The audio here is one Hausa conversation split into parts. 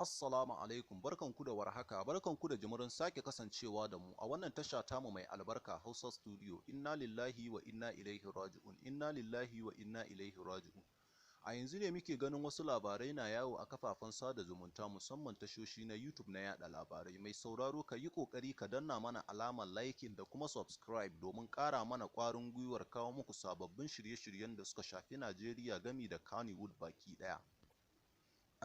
Assalamu alaikum, barkanku da warhaka, barkanku da jimirin sake kasancewa da mu a wannan tasha tamu mai albarka Hausa Studio. Inna lillahi wa inna ilaihi raji'un. Inna lillahi wa inna ilaihi raji'un. A yanzu ne muke ganin wasu labarai na yawo a kafafen sada zumunta musamman tashoshi na YouTube na yada labarai. Mai sauraro ka yi kokari ka danna mana alamar liking da kuma subscribe domin ƙara mana ƙwarin gwiwar kawo muku sababbin shirye-shiryen da suka shafi Najeriya gami da Kannywood baki ɗaya.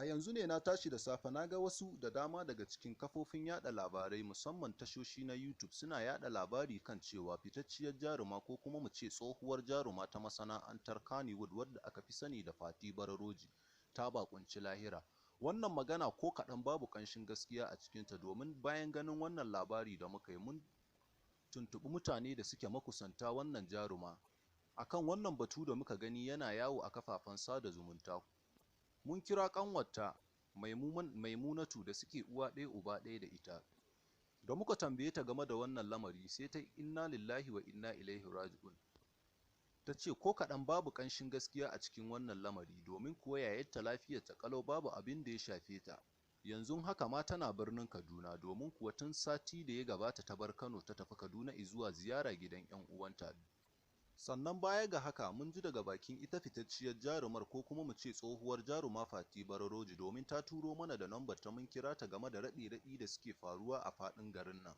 A yanzu ne na tashi da safe na ga wasu da dama daga cikin kafofin yada labarai musamman tashoshi na YouTube suna yada labari kan cewa fitacciyar jaruma ko kuma mu ce tsohuwar jaruma ta masana'antar Kannywood wadda aka fi sani da Fati Bararoji ta bakunci lahira. Wannan magana ko kaɗan babu ƙanshin gaskiya a cikinta domin bayan ganin wannan labari da muka yi mun tuntuɓi mutane da suke makusanta wannan jaruma akan wannan batu da muka gani yana yawo a kafafen sada zumunta. Mun kira ƙanwarta Maimunatu da suke uwa ɗaya uba ɗaya da ita. Da muka tambaye ta game da wannan lamari sai ta inna lillahi wa inna ilaihi raji'un. Ta ce ko kaɗan babu ƙanshin gaskiya a cikin wannan lamari domin kuwa yayarta lafiyarta ƙalau babu abin da ya shafe ta. Yanzu haka ma tana birnin Kaduna domin kuwa tun sati da ya gabata ta bar Kano ta tafi Kaduna zuwa ziyara gidan 'yan uwanta. Sannan baya ga haka mun ji daga bakin ita fitacciyar jarumar ko kuma mu ce tsohuwar Jaruma Fati Bararoji domin ta turo mana da lambar ta mun kira ta game da raɗe-raɗi da suke faruwa a faɗin garin nan.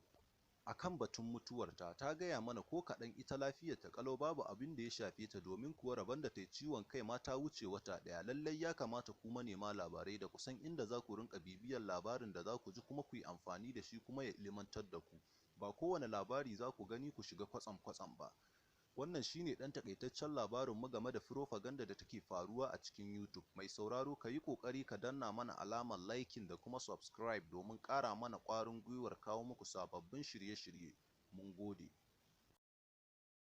Akan batun mutuwarta ta gaya mana ko kaɗan ita lafiyarta ƙalau babu abin da ya shafe ta domin kuwa rabon da ta yi ciwon kai ma ta wuce wata ɗaya. Lallai ya kamata ku manema labarai da kusan inda za ku rinƙa bibiyar labarin da za ku ji kuma ku yi amfani da shi kuma ya ilimantar da ku. Ba kowane labari za ku gani ku shiga kwatsam-kwatsam ba. Wannan shine ɗan takaitaccen labarinmu game da propaganda da take faruwa a cikin YouTube. Mai sauraro ka yi ƙoƙari ka danna mana alamar liking da kuma subscribe domin ƙara mana ƙwarin gwiwar kawo muku sababbin shirye-shirye. Mun gode.